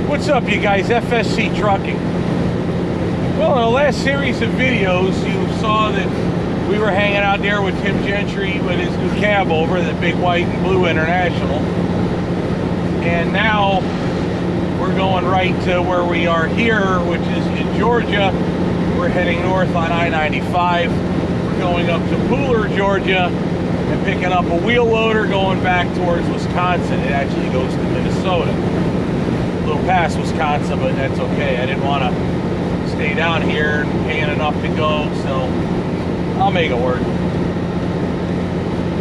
What's up, you guys? FSC Trucking. Well, in the last series of videos, you saw that we were hanging out there with Tim Gentry with his new Cabover, the big white and blue International. And now we're going right to where we are here, which is in Georgia. We're heading north on I-95. We're going up to Pooler, Georgia, and picking up a wheel loader going back towards Wisconsin. It actually goes to Minnesota. A little past Wisconsin, but that's okay. I didn't want to stay down here paying enough to go, so I'll make it work.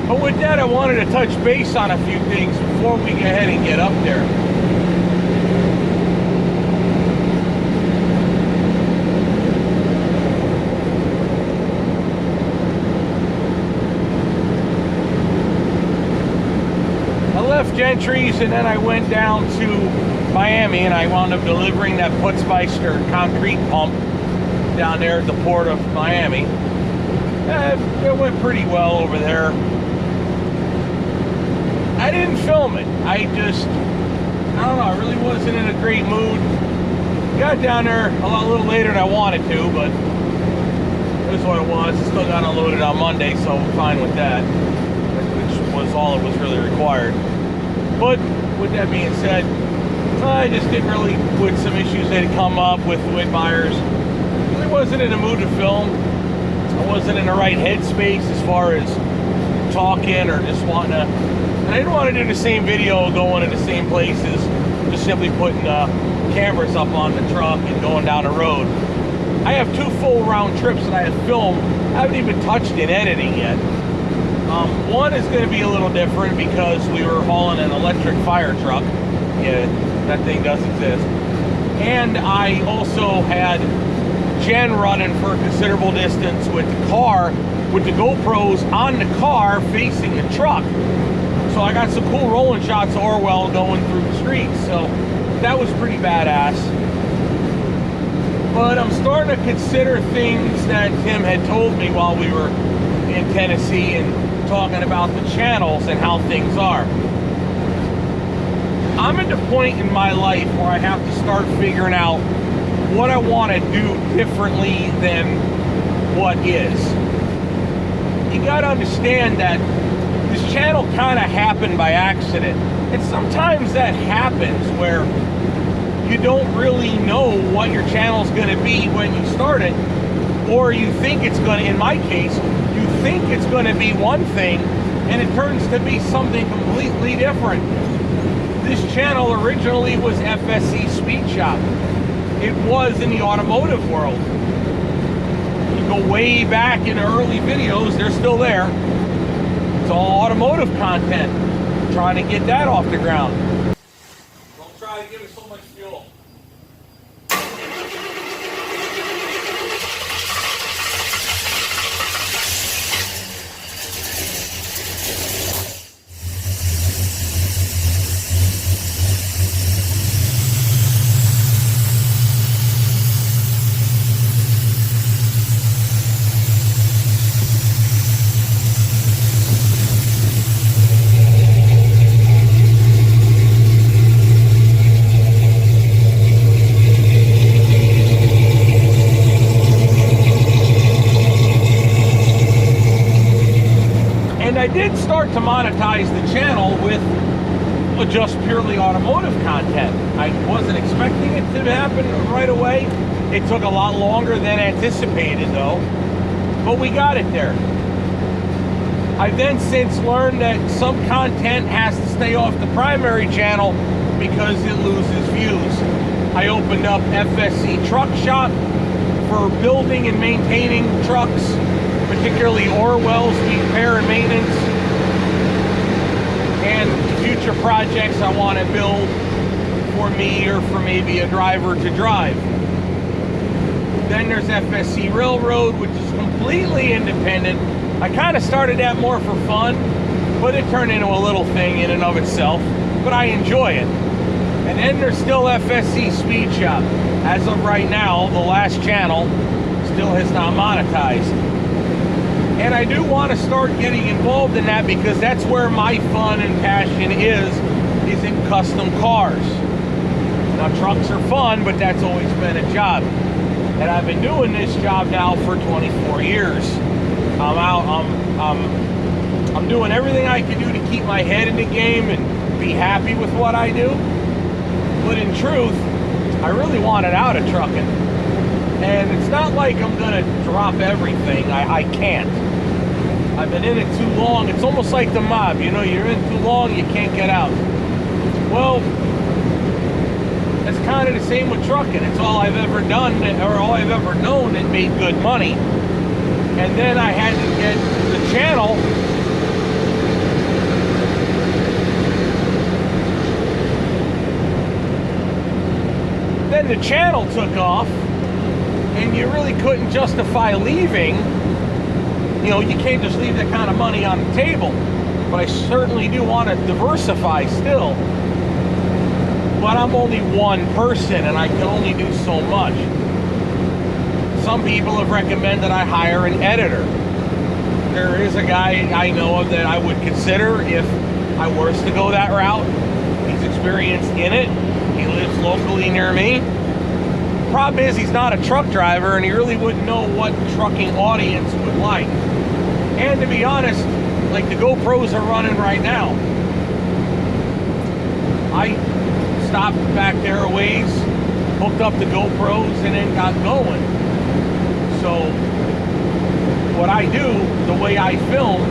But with that, I wanted to touch base on a few things before we go ahead and get up there. Gentry's, and then I went down to Miami and I wound up delivering that Putzmeister concrete pump down there at the port of Miami. It went pretty well over there. I didn't film it. I don't know, I really wasn't in a great mood. Got down there a little later than I wanted to, but it was what it was. It still got unloaded on Monday, so I'm fine with that, which was all it was really required. But with that being said, I just didn't really, with some issues that had come up with buyers, really wasn't in the mood to film. I wasn't in the right headspace as far as talking or just wanting to, and I didn't want to do the same video going to the same places, just simply putting cameras up on the truck and going down the road. I have 2 full round trips that I have filmed. I haven't even touched in editing yet. One is going to be a little different because we were hauling an electric fire truck. Yeah, that thing does exist. And I also had Jen running for a considerable distance with the car, with the GoPros on the car facing the truck. So I got some cool rolling shots of Orwell going through the streets. So that was pretty badass. But I'm starting to consider things that Tim had told me while we were in Tennessee and talking about the channels and how things are. I'm at the point in my life where I have to start figuring out what I want to do differently than what is. You got to understand that this channel kind of happened by accident, and sometimes that happens where you don't really know what your channel's going to be when you start it, or you think it's going to, in my case, you think it's going to be one thing and it turns to be something completely different. This channel originally was FSC Speed Shop. It was in the automotive world. You go way back in the early videos, they're still there. It's all automotive content. I'm trying to get that off the ground. Don't try to give it so much fuel. I did start to monetize the channel with just purely automotive content. I wasn't expecting it to happen right away. It took a lot longer than anticipated though, but we got it there. I've then since learned that some content has to stay off the primary channel because it loses views. I opened up FSC Truck Shop for building and maintaining trucks, particularly Orwell's repair and maintenance, and future projects I want to build for me or for maybe a driver to drive. Then there's FSC Railroad, which is completely independent. I kind of started that more for fun, but it turned into a little thing in and of itself, but I enjoy it. And then there's still FSC Speed Shop. As of right now, the last channel still has not monetized. And I do want to start getting involved in that because that's where my fun and passion is in custom cars. Now, trucks are fun, but that's always been a job. And I've been doing this job now for 24 years. I'm doing everything I can do to keep my head in the game and be happy with what I do. But in truth, I really wanted out of trucking. And it's not like I'm gonna drop everything. I can't. I've been in it too long. It's almost like the mob, you know, you're in too long, you can't get out. Well, it's kind of the same with trucking. It's all I've ever done, or all I've ever known that made good money. And then I had to get the channel. Then the channel took off, and you really couldn't justify leaving. You know, you can't just leave that kind of money on the table. But I certainly do want to diversify still. But I'm only one person, and I can only do so much. Some people have recommended I hire an editor. There is a guy I know of that I would consider if I was to go that route. He's experienced in it. He lives locally near me. Problem is, he's not a truck driver, and he really wouldn't know what trucking audience would like. And to be honest, like the GoPros are running right now. I stopped back there a ways, hooked up the GoPros, and then got going. So what I do, the way I film,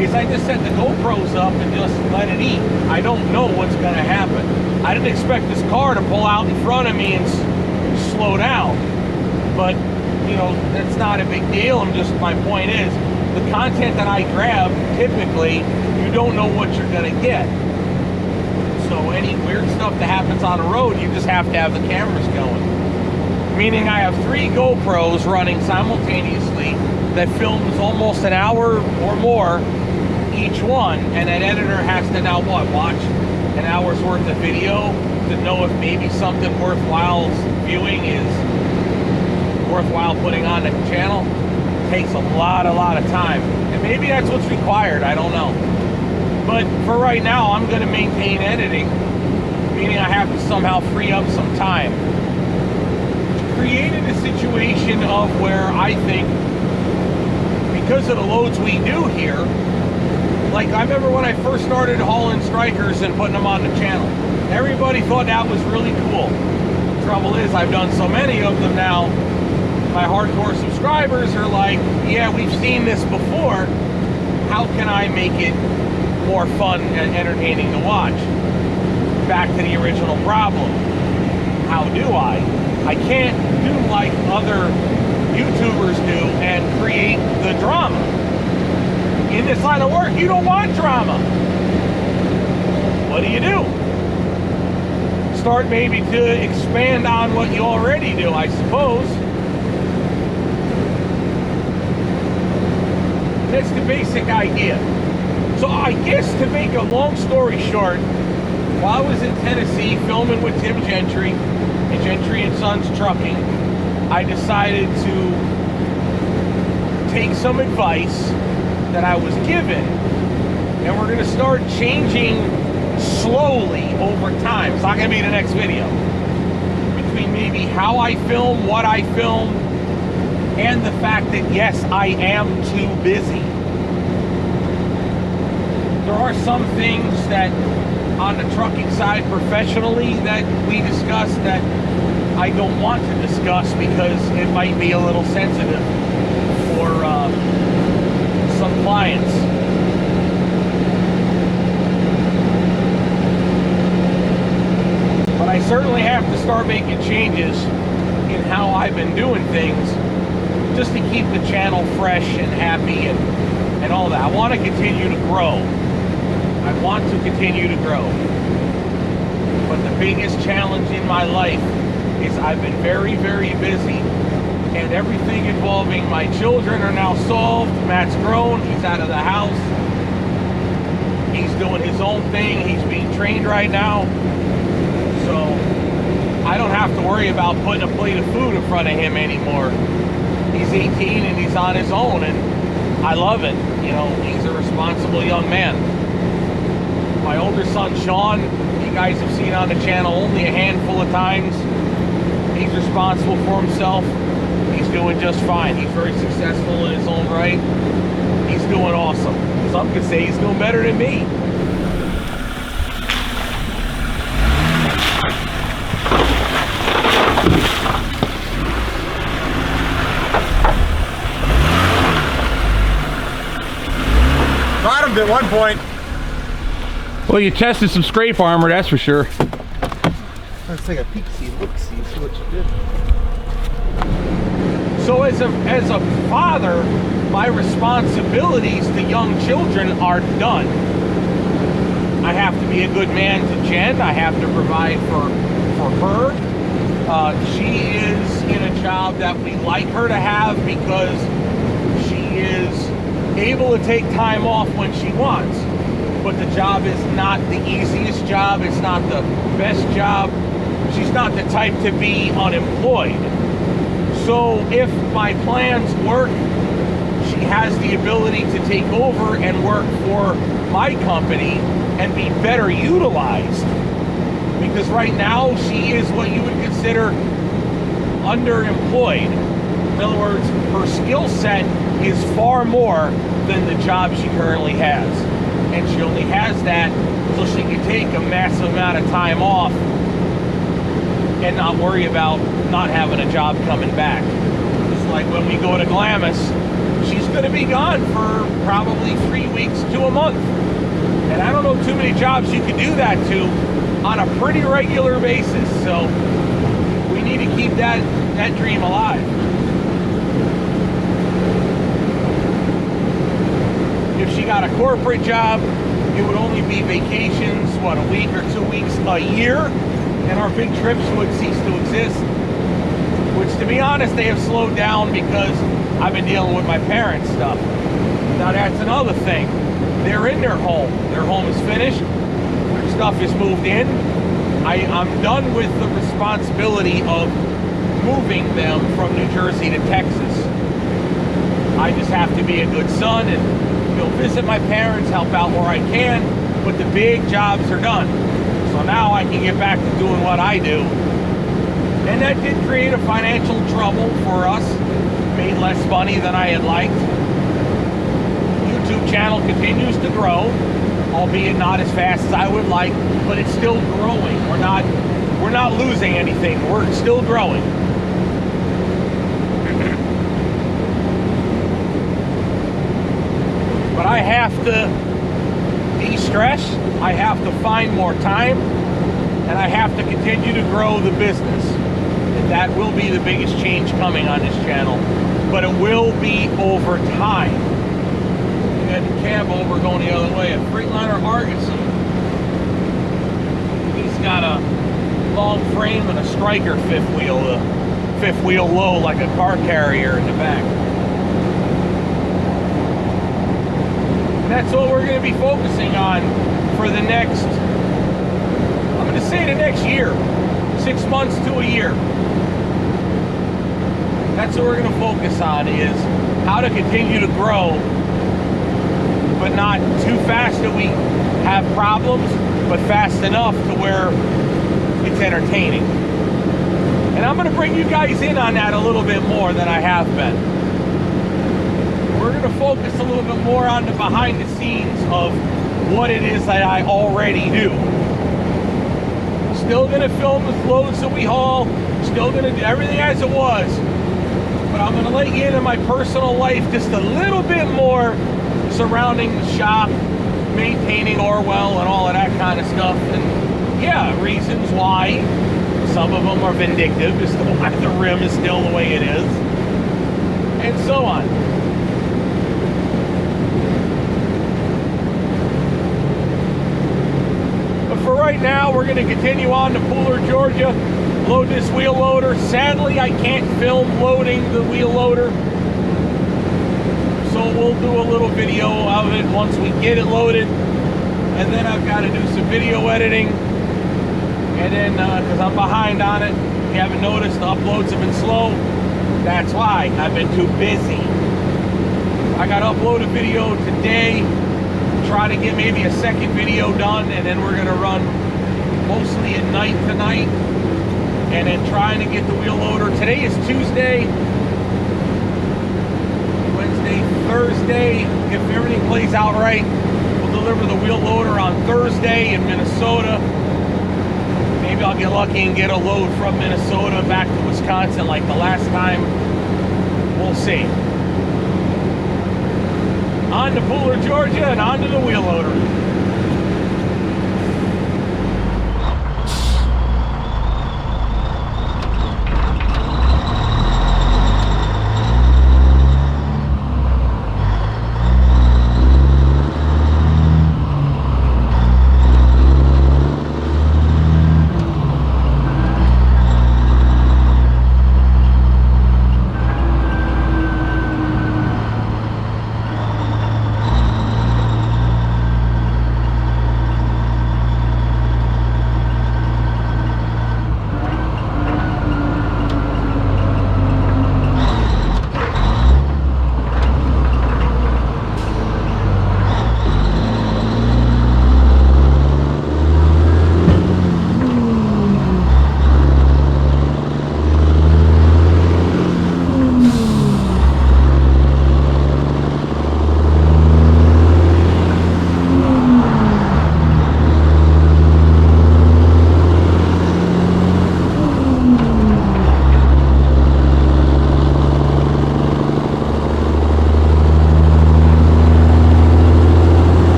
is I just set the GoPros up and just let it eat. I don't know what's gonna happen. I didn't expect this car to pull out in front of me and slow down. But, you know, that's not a big deal. My point is, the content that I grab, typically, you don't know what you're gonna get. So any weird stuff that happens on the road, you just have to have the cameras going. Meaning I have 3 GoPros running simultaneously that films almost an hour or more each one, and an editor has to now watch an hour's worth of video to know if maybe something worthwhile viewing is worthwhile putting on the channel. It takes a lot of time, and maybe that's what's required, I don't know. But for right now, I'm going to maintain editing, meaning I have to somehow free up some time. Created a situation of where I think, because of the loads we do here, like I remember when I first started hauling strikers and putting them on the channel, everybody thought that was really cool. The trouble is, I've done so many of them now, my hardcore subscribers are like, yeah, we've seen this before, how can I make it more fun and entertaining to watch? Back to the original problem. How do I? I can't do like other YouTubers do and create the drama. In this line of work, you don't want drama. What do? Start maybe to expand on what you already do, I suppose. That's the basic idea. So I guess, to make a long story short, while I was in Tennessee filming with Tim Gentry and Gentry and Sons Trucking, I decided to take some advice that I was given, and we're going to start changing slowly over time. It's not going to be the next video. Between maybe how I film, what I film, and the fact that, yes, I am too busy. There are some things that on the trucking side professionally that we discuss that I don't want to discuss because it might be a little sensitive for some clients. But I certainly have to start making changes in how I've been doing things just to keep the channel fresh and happy and all that. I want to continue to grow. I want to continue to grow. But the biggest challenge in my life is I've been very, very busy, and everything involving my children are now solved. Matt's grown, he's out of the house. He's doing his own thing, he's being trained right now. So I don't have to worry about putting a plate of food in front of him anymore. He's 18 and he's on his own, and I love it. You know, he's a responsible young man. My My older son, Sean, you guys have seen on the channel only a handful of times. He's responsible for himself. He's doing just fine. He's very successful in his own right. He's doing awesome. Some could say he's doing better than me. Bottomed at one point. Well, you tested some scrape armor, that's for sure. Let's take a peek, see what you did. So as a father, my responsibilities to young children are done. I have to be a good man to Jen. I have to provide for her. She is in a job that we like her to have because she is able to take time off when she wants. But the job is not the easiest job. It's not the best job. She's not the type to be unemployed. So if my plans work, she has the ability to take over and work for my company and be better utilized. Because right now she is what you would consider underemployed. In other words, her skill set is far more than the job she currently has. And she only has that so she can take a massive amount of time off and not worry about not having a job coming back. It's like when we go to Glamis, she's going to be gone for probably 3 weeks to a month. And I don't know too many jobs you can do that to on a pretty regular basis. So we need to keep that dream alive. If she got a corporate job, it would only be vacations, what, a week or 2 weeks a year, and our big trips would cease to exist. Which, to be honest, they have slowed down because I've been dealing with my parents' stuff. Now that's another thing. They're in their home. Their home is finished. Their stuff is moved in. I'm done with the responsibility of moving them from New Jersey to Texas. I just have to be a good son and visit my parents, help out where I can, but the big jobs are done. So now I can get back to doing what I do. And that did create a financial trouble for us. Made less money than I had liked. YouTube channel continues to grow, albeit not as fast as I would like, but it's still growing. We're not losing anything. We're still growing. But I have to de-stress, I have to find more time, and I have to continue to grow the business. And that will be the biggest change coming on this channel. But it will be over time. We got the Cabover going the other way, a Freightliner Argosy. He's got a long frame and a striker fifth wheel low like a car carrier in the back. And that's what we're going to be focusing on for the next, I'm going to say the next year, 6 months to a year. That's what we're going to focus on, is how to continue to grow, but not too fast that we have problems, but fast enough to where it's entertaining. And I'm going to bring you guys in on that a little bit more than I have been. We're going to focus a little bit more on the behind the scenes of what it is that I already do. Still going to film the loads that we haul, still going to do everything as it was, but I'm going to let you into my personal life just a little bit more surrounding the shop, maintaining Orwell and all of that kind of stuff. And yeah, reasons why. Some of them are vindictive as to why the rim is still the way it is, and so on. For right now, we're going to continue on to Pooler, Georgia, load this wheel loader. Sadly, I can't film loading the wheel loader, so we'll do a little video of it once we get it loaded, and then I've got to do some video editing, and then because I'm behind on it, if you haven't noticed, the uploads have been slow. That's why I've been too busy. I got to upload a video today try to get maybe a second video done, and then we're going to run mostly at night tonight, and then trying to get the wheel loader. Today is Tuesday, Wednesday, Thursday. If everything plays out right, we'll deliver the wheel loader on Thursday in Minnesota. Maybe I'll get lucky and get a load from Minnesota back to Wisconsin like the last time. We'll see. On to Pooler, Georgia, and on to the wheel loader.